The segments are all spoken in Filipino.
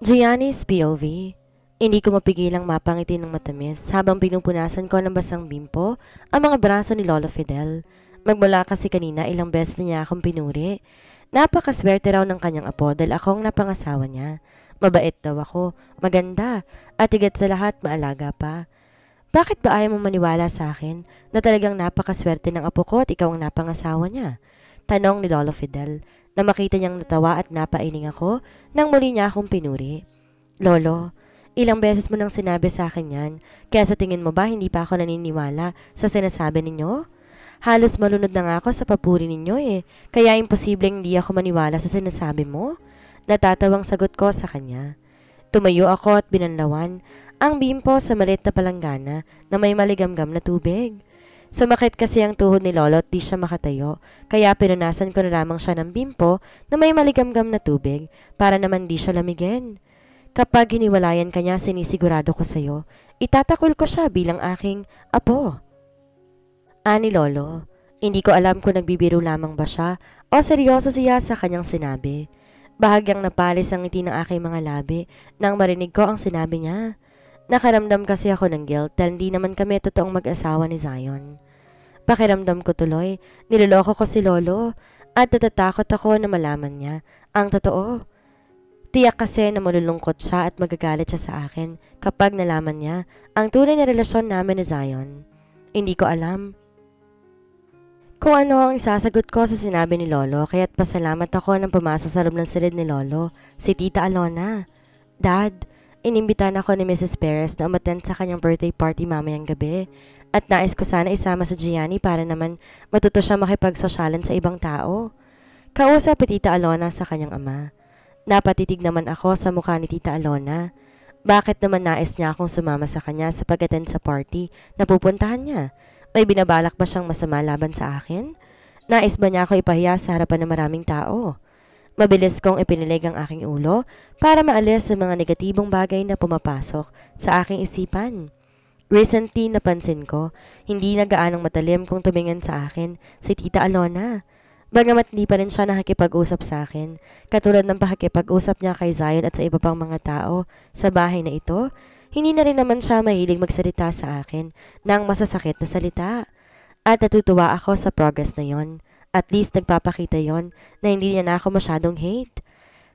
Gianni's POV. Hindi ko mapigilang mapangiti ng matamis habang pinupunasan ko ng basang bimpo ang mga braso ni Lolo Fidel. Magmula kasi kanina ilang beses na niya akong pinuri. Napakaswerte raw ng kanyang apo dahil ako ang napangasawa niya. Mabait daw ako, maganda, at higit sa lahat maalaga pa. Bakit ba ayaw mong maniwala sa akin na talagang napakaswerte ng apo ko at ikaw ang napangasawa niya? Tanong ni Lolo Fidel na makita niyang natawa at napailing ako nang muli niya akong pinuri. Lolo, ilang beses mo nang sinabi sa akin yan, kaya sa tingin mo ba hindi pa ako naniniwala sa sinasabi ninyo? Halos malunod na nga ako sa papuri ninyo kaya imposibleng hindi ako maniwala sa sinasabi mo. Natatawang sagot ko sa kanya. Tumayo ako at binanlawan ang bimpo sa maliit na palanggana na may maligamgam na tubig. Sumakit kasi ang tuhod ni Lolo at di siya makatayo, kaya pinunasan ko na lamang siya ng bimpo na may maligamgam na tubig para naman di siya lamigin. Kapag hiniwalayan kanya, sinisigurado ko sa'yo, itatakol ko siya bilang aking apo. Ani Lolo, hindi ko alam kung nagbibiro lamang ba siya o seryoso siya sa kanyang sinabi. Bahagyang napalis ang ngiti ng aking mga labi nang marinig ko ang sinabi niya. Nakaramdam kasi ako ng guilt dahil hindi naman kami totoong mag-asawa ni Zion. Pakiramdam ko tuloy, niloloko ko si Lolo at natatakot ako na malaman niya ang totoo. Tiyak kasi na malulungkot siya at magagalit siya sa akin kapag nalaman niya ang tunay na relasyon namin ni Zion. Hindi ko alam kung ano ang isasagot ko sa sinabi ni Lolo, kaya't pasalamat ako nang pumasok sa loob ng silid ni Lolo, si Tita Alona. Dad, inimbitan ako ni Mrs. Perez na umattend sa kanyang birthday party mamayang gabi at nais ko sana isama sa Gianni para naman matuto siya makipagsosyalan sa ibang tao. Kausap ni Tita Alona sa kanyang ama. Napatitig naman ako sa mukha ni Tita Alona. Bakit naman nais niya akong sumama sa kanya sa pag-attend sa party na pupuntahan niya? May binabalak ba siyang masama laban sa akin? Nais ba niya ako ipahiya sa harapan ng maraming tao? Mabilis kong ipinilig ang aking ulo para maalis sa mga negatibong bagay na pumapasok sa aking isipan. Recently napansin ko, hindi na gaanong matalim kung tumingin sa akin si Tita Alona. Bagamat hindi pa rin siya nakikipag-usap sa akin, katulad ng pakikipag-usap niya kay Zion at sa iba pang mga tao sa bahay na ito, hindi na rin naman siya mahilig magsalita sa akin ng masasakit na salita. At natutuwa ako sa progress na yon. At least nagpapakita yon na hindi niya na ako masyadong hate.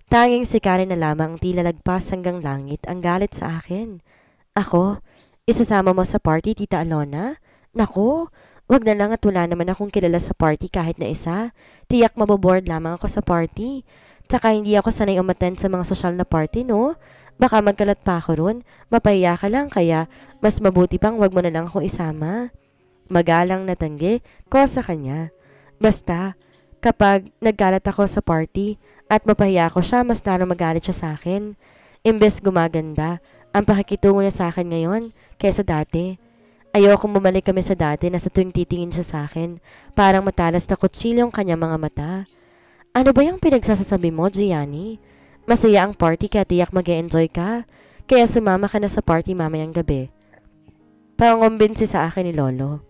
Tanging si Karen na lamang tila lagpas hanggang langit ang galit sa akin. Ako, isasama mo sa party, Tita Alona? Naku, wag na lang at wala naman akong kilala sa party kahit na isa. Tiyak maboboard lamang ako sa party. Tsaka hindi ako sanay umattend sa mga social na party, no? Baka magkalat pa ako ron, mapahiya ka lang kaya mas mabuti pang wag mo na lang akong isama. Magalang na tanggi ko sa kanya. Basta, kapag nagkalat ako sa party at mapahiya ko siya, mas lalo magalit siya sa akin. Imbes gumaganda, ang pakikitungo niya sa akin ngayon kaysa dati. Ayokong bumalik kami sa dati na sa tuwing titingin siya sa akin, parang matalas na kutsilyo ang kanyang mga mata. Ano ba yung pinagsasasabi mo, Gianni? Masaya ang party kaya tiyak mag-e-enjoy ka. Kaya sumama ka na sa party mamayang gabi. Pangumbinsi sa akin ni Lolo.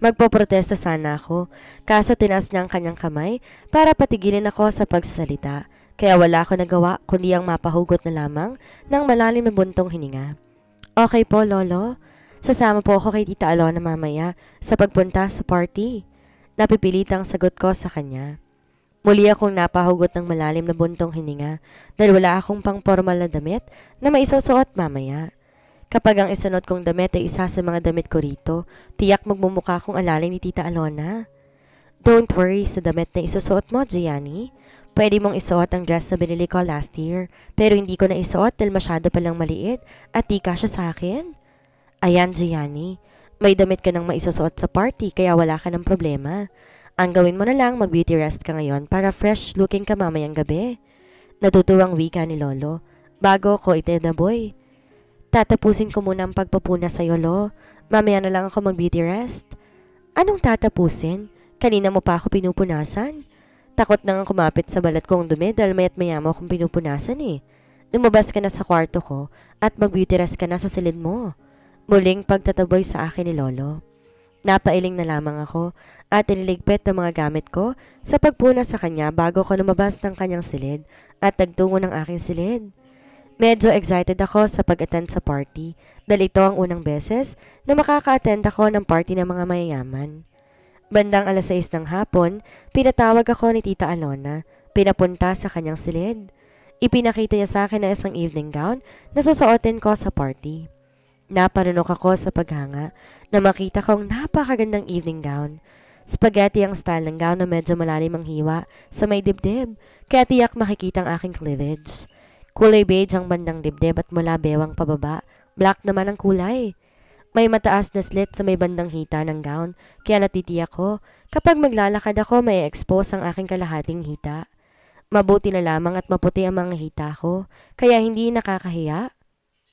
Magpoprotesta sana ako, kaso tinaas niya ang kanyang kamay para patigilin ako sa pagsasalita. Kaya wala ako nagawa kundi ang mapahugot na lamang ng malalim na buntong hininga. Okay po, Lolo. Sasama po ako kay Tita Alona mamaya sa pagpunta sa party. Napipilitang sagot ko sa kanya. Muli akong napahugot ng malalim na buntong hininga dahil wala akong pang formal na damit na maisusuot mamaya. Kapag ang isunod kong damit ay isa sa mga damit ko rito, tiyak magmumukha akong alalay ni Tita Alona. Don't worry sa damit na isusuot mo, Gianni. Pwede mong isuot ang dress na binili ko last year, pero hindi ko na isuot dahil masyado palang maliit at di kasya sa akin. Ayan, Gianni, may damit ka nang maisusuot sa party kaya wala ka ng problema. Ang gawin mo na lang, mag-beauty rest ka ngayon para fresh looking ka mamayang gabi. Natutuwang wika ni Lolo. Bago ko itinaboy. Tatapusin ko muna ang pagpapuna sa'yo, Lo. Mamaya na lang ako mag-beauty rest. Anong tatapusin? Kanina mo pa ako pinupunasan. Takot na nga kumapit sa balat kong dumi dahil mayat maya mo akong pinupunasan Lumabas ka na sa kwarto ko at mag-beauty rest ka na sa silid mo. Muling pagtataboy sa akin ni Lolo. Napailing na lamang ako at iniligpit ng mga gamit ko sa pagpuna sa kanya bago ko lumabas ng kanyang silid at tagtungo ng aking silid. Medyo excited ako sa pag-attend sa party dahil ito ang unang beses na makaka-attend ako ng party ng mga mayayaman. Bandang 6:00 ng hapon, pinatawag ako ni Tita Alona, pinapunta sa kanyang silid. Ipinakita niya sa akin na isang evening gown na susuotin ko sa party. Naparunok ako sa paghanga na makita kong napakagandang evening gown. Spaghetti ang style ng gown na medyo malalim ang hiwa sa may dibdib, kaya tiyak makikita ang aking cleavage. Kulay beige ang bandang dibdib at mula bewang pababa, black naman ang kulay. May mataas na slit sa may bandang hita ng gown, kaya natitiyak ko kapag maglalakad ako may expose ang aking kalahating hita. Mabuti na lamang at maputi ang mga hita ko, kaya hindi nakakahiya.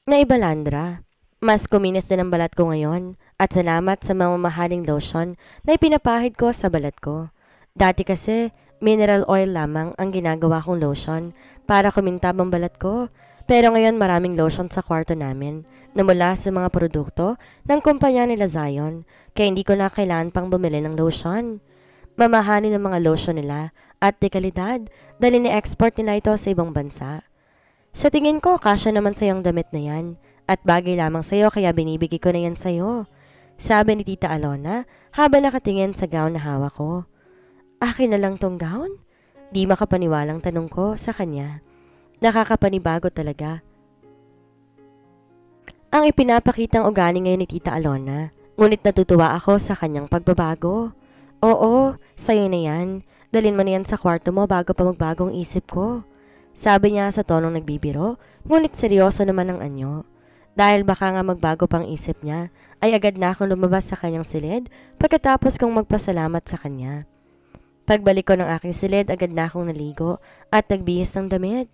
Naibalandra. Mas kuminis din ang balat ko ngayon at salamat sa mamahaling lotion na ipinapahid ko sa balat ko. Dati kasi, mineral oil lamang ang ginagawa kong lotion para kumintab ang balat ko. Pero ngayon maraming lotion sa kwarto namin na mula sa mga produkto ng kumpanya nila Zion, kaya hindi ko na kailangan pang bumili ng lotion. Mamahalin ang mga lotion nila at dekalidad dahil ni-export nila ito sa ibang bansa. Sa tingin ko, kasya naman sa iyong damit na yan at bagay lamang sa iyo kaya binibigay ko na yan sa iyo, sabi ni Tita Alona habang nakatingin sa gown na hawak ko. Akin na lang tong gown? Di makapaniwalang tanong ko sa kanya. Nakakapanibago talaga ang ipinapakitang ugali ngayon ni Tita Alona, ngunit natutuwa ako sa kanyang pagbabago. Oo, sa'yo na yan. Dalhin mo na yan sa kwarto mo bago pa magbagong isip ko. Sabi niya sa tonong nagbibiro, ngunit seryoso naman ang anyo. Dahil baka nga magbago pang isip niya, ay agad na akong lumabas sa kanyang silid pagkatapos kong magpasalamat sa kanya. Pagbalik ko ng aking silid, agad na akong naligo at nagbihis ng damit.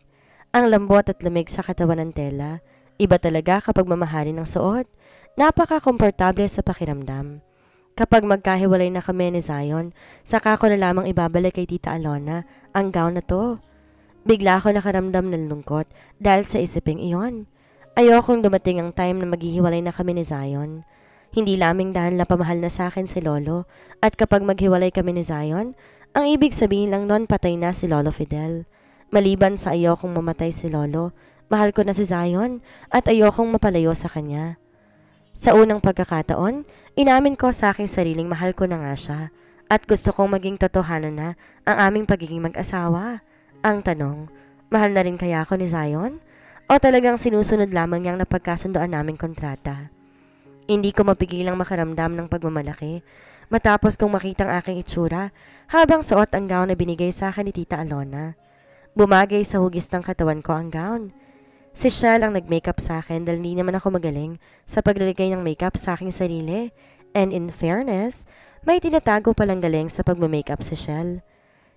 Ang lambot at lamig sa katawan ng tela. Iba talaga kapag mamahalin ng suot. Napaka-komportable sa pakiramdam. Kapag magkahiwalay na kami ni Zion, saka ko na lamang ibabalik kay Tita Alona ang gown na to. Bigla ako nakaramdam ng lungkot dahil sa isiping iyon. Ayokong dumating ang time na maghihiwalay na kami ni Zion. Hindi lamang dahil napamahal na sa akin si Lolo at kapag maghiwalay kami ni Zion, ang ibig sabihin lang nun patay na si Lolo Fidel. Maliban sa ayokong mamatay si Lolo, mahal ko na si Zion at ayokong mapalayo sa kanya. Sa unang pagkakataon, inamin ko sa aking sariling mahal ko na nga siya at gusto kong maging totohanan na ang aming pagiging mag-asawa. Ang tanong, mahal na rin kaya ako ni Zion? O talagang sinusunod lamang niyang napagkasundoan naming kontrata? Hindi ko mapigilang makaramdam ng pagmamalaki matapos kong makita ang aking itsura habang suot ang gown na binigay sa akin ni Tita Alona. Bumagay sa hugis ng katawan ko ang gown. Si Shell ang nag-makeup sa akin dahil hindi naman ako magaling sa paglalagay ng makeup sa aking sarili. And in fairness, may tinatago palang galing sa pagmamakeup si Shell.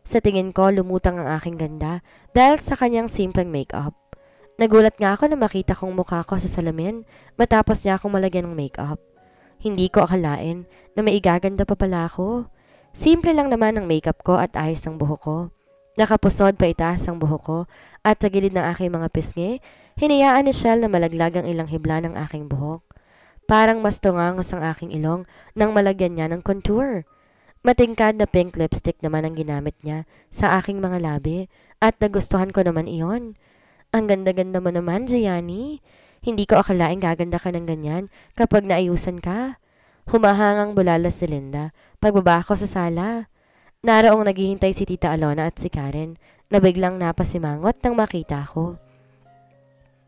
Sa tingin ko, lumutang ang aking ganda dahil sa kanyang simpleng makeup. Nagulat nga ako na makita kong mukha ko sa salamin matapos niya akong malagyan ng makeup. Hindi ko akalain na may igaganda pa pala ako. Simple lang naman ang makeup ko at ayos ng buhok ko. Nakapusod pa itaas ang buhok ko at sa gilid ng aking mga pisngi, hinayaan ni Shell na malaglag ang ilang hibla ng aking buhok. Parang mas tungangos ang aking ilong nang malagyan niya ng contour. Matingkad na pink lipstick naman ang ginamit niya sa aking mga labi at nagustuhan ko naman iyon. Ang ganda-ganda mo naman, Gianni. Hindi ko akalaing gaganda ka ng ganyan kapag naayusan ka. Humahangang bulalas si Linda pagbaba ko sa sala. Naroong naghihintay si Tita Alona at si Karen na biglang napasimangot nang makita ko.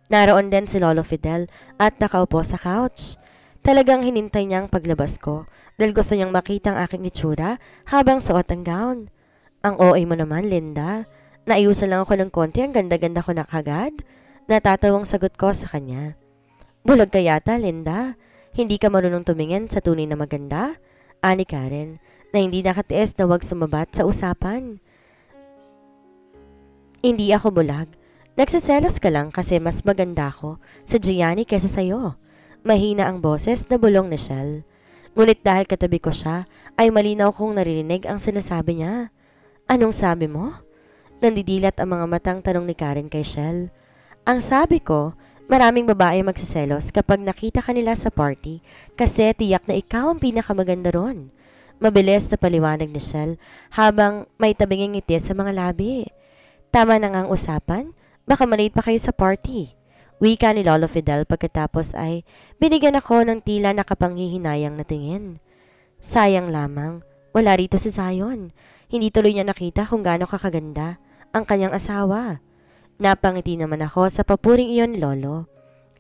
Naroon din si Lolo Fidel at nakaupo sa couch. Talagang hinintay niya ang paglabas ko dahil gusto niyang makita ang aking itsura habang suot ang gown. Ang OA mo naman, Linda. Naayusan lang ako ng konti, ang ganda-ganda ko na kagad. Natatawang sagot ko sa kanya. Bulag ka yata, Linda. Hindi ka marunong tumingin sa tunay na maganda? Ani Karen, na hindi nakatiis na wag sumabat sa usapan. Hindi ako bulag. Nagsiselos ka lang kasi mas maganda ako sa Gianni kaysa sa'yo. Mahina ang boses na bulong ni Shell. Ngunit dahil katabi ko siya, ay malinaw kong naririnig ang sinasabi niya. Anong sabi mo? Nandidilat ang mga matang tanong ni Karen kay Shell. Ang sabi ko, maraming babae magsiselos kapag nakita ka nila sa party kasi tiyak na ikaw ang pinakamaganda ron. Mabilis na paliwanag ni Shell habang may tabinging ngiti sa mga labi. Tama na nga ang usapan, baka malate pa kayo sa party. Wika ni Lolo Fidel pagkatapos ay binigyan ako ng tila nakapanghihinayang na tingin. Sayang lamang, wala rito si Zion. Hindi tuloy niya nakita kung gaano kakaganda ang kanyang asawa. Napangiti naman ako sa papuring iyon ni Lolo.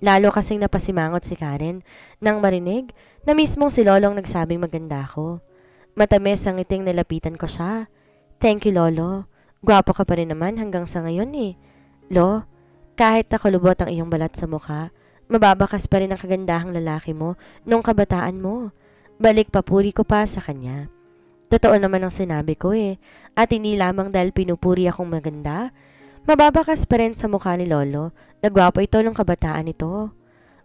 Lalo kasing napasimangot si Karen nang marinig na mismong si Lolong nagsabing maganda ako. Matamis ang ngiting nilapitan ko siya. Thank you, Lolo. Gwapo ka pa rin naman hanggang sa ngayon eh. Lo, kahit nakulubot ang iyong balat sa mukha, mababakas pa rin ang kagandahang lalaki mo nung kabataan mo. Balik papuri ko pa sa kanya. Totoo naman ang sinabi ko eh, at hindi lamang dahil pinupuri akong maganda. Mababakas pa rin sa mukha ni Lolo na gwapo ito nung kabataan ito.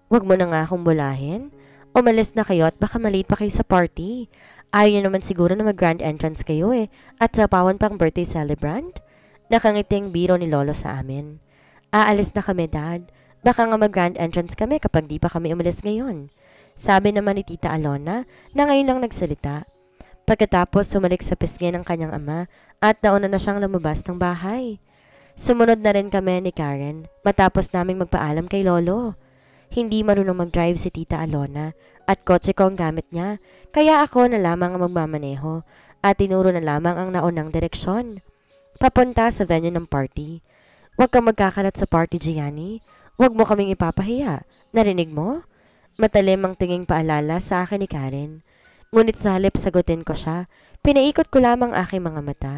Huwag mo na nga akong bulahin. Umalis na kayo at baka malate pa kayo sa party. Ayaw niyo naman siguro na mag-grand entrance kayo eh, at sapawan pang birthday celebrant. Nakangiting biro ni Lolo sa amin. Aalis na kami, Dad. Baka nga mag-grand entrance kami kapag di pa kami umalis ngayon. Sabi naman ni Tita Alona na ngayon lang nagsalita. Pagkatapos sumalik sa pisngi ng kanyang ama at nauna na siyang lumabas ng bahay. Sumunod na rin kami ni Karen matapos naming magpaalam kay Lolo. Hindi marunong mag-drive si Tita Alona at kotse ko ang gamit niya, kaya ako na lamang ang magmamaneho at tinuro na lamang ang naunang direksyon. Papunta sa venue ng party. Huwag kang magkakalat sa party, Gianni. Huwag mo kaming ipapahiya. Narinig mo? Matalim ang tinging paalala sa akin ni Karen. Ngunit sa halip sagutin ko siya, pinaikot ko lamang aking mga mata.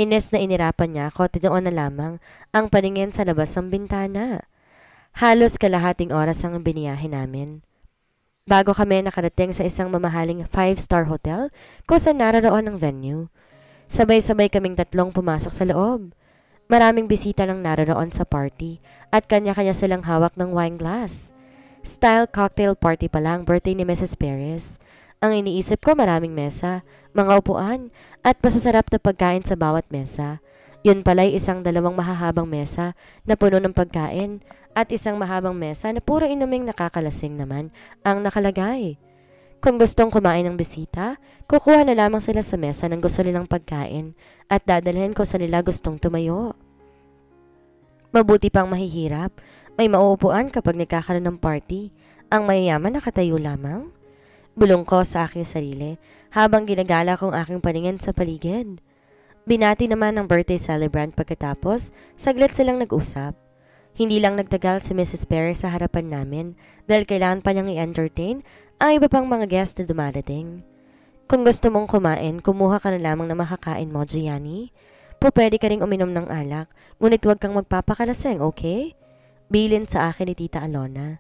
Ines na inirapan niya ako at doon na lamang ang paningin sa labas ng bintana. Halos kalahating oras ang biniyahe namin. Bago kami nakarating sa isang mamahaling 5-star hotel kung saan naroon ang venue. Sabay-sabay kaming tatlong pumasok sa loob. Maraming bisita lang naroon sa party at kanya-kanya silang hawak ng wine glass. Style cocktail party pa lang birthday ni Mrs. Perez. Ang iniisip ko maraming mesa, mga upuan at masasarap na pagkain sa bawat mesa. Yun pala'y isang dalawang mahahabang mesa na puno ng pagkain at isang mahabang mesa na puro inuming nakakalasing naman ang nakalagay. Kung gustong kumain ng bisita, kukuha na lamang sila sa mesa ng gusto nilang pagkain at dadalhin ko sa nila gustong tumayo. Mabuti pang mahihirap, may mauupuan kapag nagkakaroon ng party. Ang mayayaman nakatayo lamang. Bulong ko sa aking sarili habang ginagala kong aking paningin sa paligid. Binati naman ng birthday celebrant pagkatapos, saglit silang nag-usap. Hindi lang nagtagal si Mrs. Perez sa harapan namin dahil kailangan pa niyang i-entertain ang iba pang mga guest na dumadating. Kung gusto mong kumain, kumuha ka na lamang na makakain mo, Gianni. Pwede ka ring uminom ng alak, ngunit huwag kang magpapakalaseng, okay? Bilin sa akin ni Tita Alona.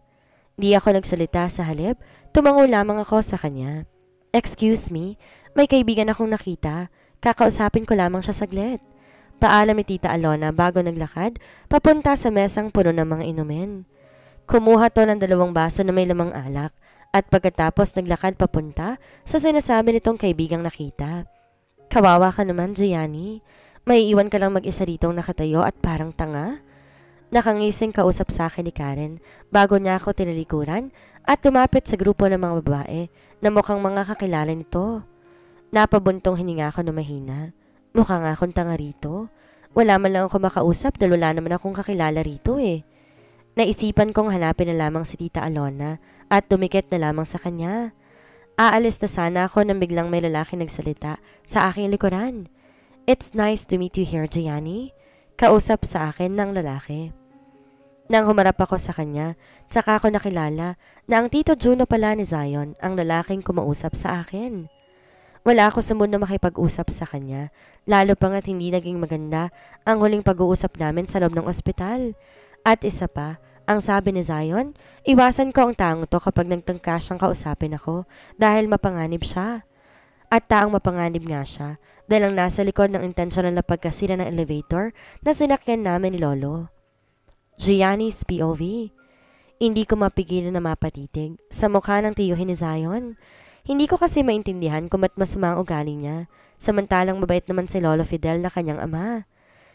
Di ako nagsalita sa halip, tumango lamang ako sa kanya. Excuse me, may kaibigan akong nakita. Kakausapin ko lamang siya saglit. Paalam ni Tita Alona bago naglakad, papunta sa mesang puno ng mga inumin. Kumuha to ng 2 baso na may lamang alak at pagkatapos naglakad papunta sa sinasabi nitong kaibigang nakita. Kawawa ka naman, Gianni. May iwan ka lang mag-isa ritong nakatayo at parang tanga. Nakangising kausap sa akin ni Karen bago niya ako tinalikuran at tumapit sa grupo ng mga babae na mukhang mga kakilala nito. Napabuntong hininga ako na mahina. Mukha nga akong tanga rito. Wala man lang ako makausap dahil wala naman akong kakilala rito eh. Naisipan kong hanapin na lamang si Tita Alona at tumikit na lamang sa kanya. Aalis na sana ako nang biglang may lalaki nagsalita sa aking likuran. It's nice to meet you here, Gianni. Kausap sa akin ng lalaki. Nang humarap ako sa kanya, tsaka ako nakilala na ang Tito Juno pala ni Zion ang lalaking kumausap sa akin. Wala ako sa mood na makipag-usap sa kanya, lalo pa nga't hindi naging maganda ang huling pag-uusap namin sa loob ng ospital. At isa pa, ang sabi ni Zion, iwasan ko ang taong to kapag nagtangka siyang kausapin ako dahil mapanganib siya. At taong mapanganib nga siya dahil ang nasa likod ng intentional na pagkasira ng elevator na sinakyan namin ni Lolo. Gianni's POV. Hindi ko mapigilan na mapatitig sa mukha ng tiyuhin ni Zion. Hindi ko kasi maintindihan kung ba't masama ang ugali niya, samantalang mabait naman si Lolo Fidel na kanyang ama.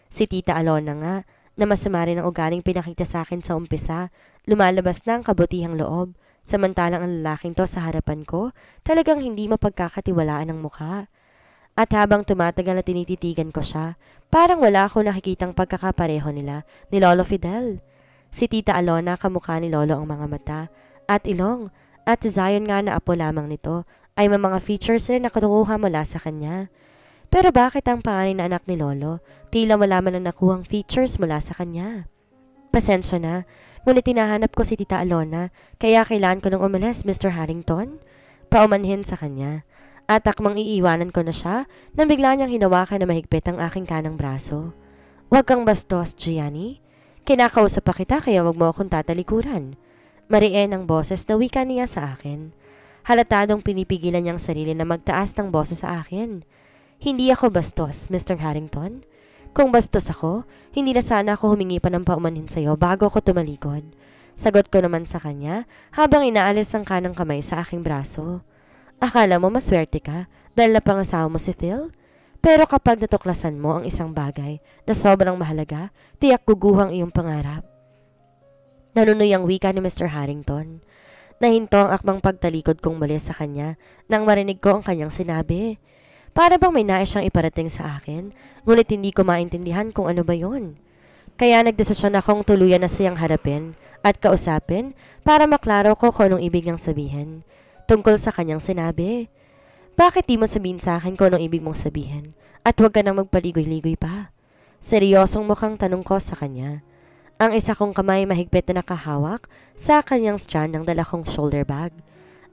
Si Tita Alona nga, na masama rin ang ugaling pinakita sa akin sa umpisa, lumalabas na ang kabutihang loob, samantalang ang lalaking to sa harapan ko, talagang hindi mapagkakatiwalaan ng mukha. At habang tumatagal na tinititigan ko siya, parang wala ako nakikitang pagkakapareho nila ni Lolo Fidel. Si Tita Alona kamukha ni Lolo ang mga mata at ilong, at si Zion nga na apo lamang nito ay may mga features rin na kukuha mula sa kanya. Pero bakit ang panganay na anak ni Lolo tila wala man ang nakuhang features mula sa kanya? Pasensya na, ngunit tinahanap ko si Tita Alona kaya kailangan ko nang umalis, Mr. Harrington. Paumanhin sa kanya. At akmang iiwanan ko na siya nang bigla niyang hinawakan na mahigpit ang aking kanang braso. Huwag kang bastos, Gianni. Kinakausap pa kita kaya wag mo akong tatalikuran. Mariin ang boses na wika niya sa akin. Halatadong pinipigilan niyang sarili na magtaas ng boses sa akin. Hindi ako bastos, Mr. Harrington. Kung bastos ako, hindi na sana ako humingi pa ng paumanhin sa'yo bago ako tumalikod. Sagot ko naman sa kanya habang inaalis ang kanang kamay sa aking braso. Akala mo maswerte ka dahil napangasawa mo si Phil? Pero kapag natuklasan mo ang isang bagay na sobrang mahalaga, tiyak guguhang iyong pangarap. Nanunoy ang wika ni Mr. Harrington. Nahinto ang akmang pagtalikod kong muli sa kanya nang marinig ko ang kanyang sinabi. Para bang may nais siyang iparating sa akin, ngunit hindi ko maintindihan kung ano ba yon. Kaya nagdesisyon akong tuluyan na siyang harapin at kausapin para maklaro ko kung anong ibig niyang sabihin. Tungkol sa kanyang sinabi, bakit di mo sabihin sa akin kung anong ibig mong sabihin at huwag ka nang magpaligoy-ligoy pa? Seryosong mukhang tanong ko sa kanya. Ang isa kong kamay mahigpit na nakahawak sa kanyang strand ng dala kong shoulder bag.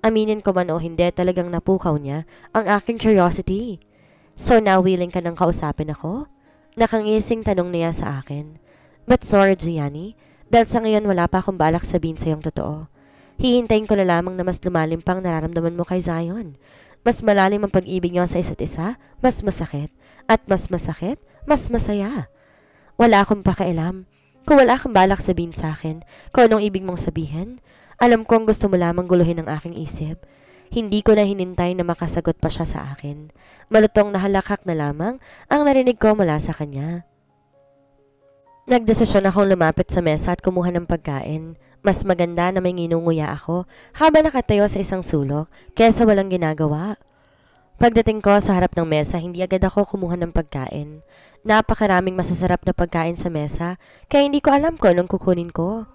Aminin ko man o hindi, talagang napukaw niya ang aking curiosity. So now willing ka nang kausapin ako? Nakangising tanong niya sa akin. But sorry, Gianni, dahil sa ngayon wala pa akong balak sabihin sa iyong totoo. Hihintayin ko na lamang na mas lumalim pang nararamdaman mo kay Zion. Mas malalim ang pag-ibig niyo sa isa't isa, mas masakit. At mas masakit, mas masaya. Wala akong pakialam. Kung wala kang balak sabihin sa akin kung anong ibig mong sabihin, alam kong gusto mo lamang guluhin ang aking isip. Hindi ko na hinintay na makasagot pa siya sa akin. Malutong na halakak na lamang ang narinig ko mula sa kanya. Nagdesisyon akong lumapit sa mesa at kumuha ng pagkain. Mas maganda na may nginunguya ako habang nakatayo sa isang sulok kaysa walang ginagawa. Pagdating ko sa harap ng mesa, hindi agad ako kumuha ng pagkain. Napakaraming masasarap na pagkain sa mesa kaya hindi ko alam kung anong kukunin ko.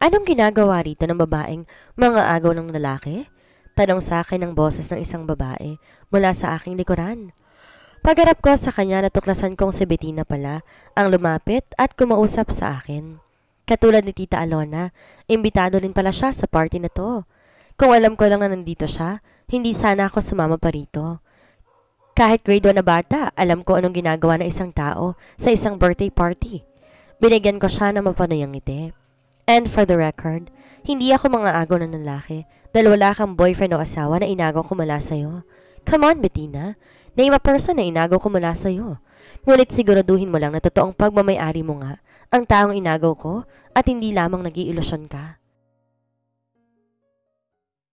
Anong ginagawa rito ng babaeng mga agaw ng lalaki? Tanong sa akin ng boses ng isang babae mula sa aking likuran. Pagharap ko sa kanya, natuklasan kong si Bettina pala ang lumapit at kumausap sa akin. Katulad ni Tita Alona, imbitado rin pala siya sa party na to. Kung alam ko lang na nandito siya, hindi sana ako sumama pa rito. Kahit grade 1 na bata, alam ko anong ginagawa ng isang tao sa isang birthday party. Binigyan ko siya ng mapanayang ngiti. And for the record, hindi ako mga agaw ng lalaki dahil wala kang boyfriend o asawa na inagaw ko mula sa'yo. Come on, Bettina. Name a person na inagaw ko mula sa'yo. Ngunit siguraduhin mo lang na totoong pagmamay-ari mo nga ang taong inagaw ko at hindi lamang nag-iilusyon ka.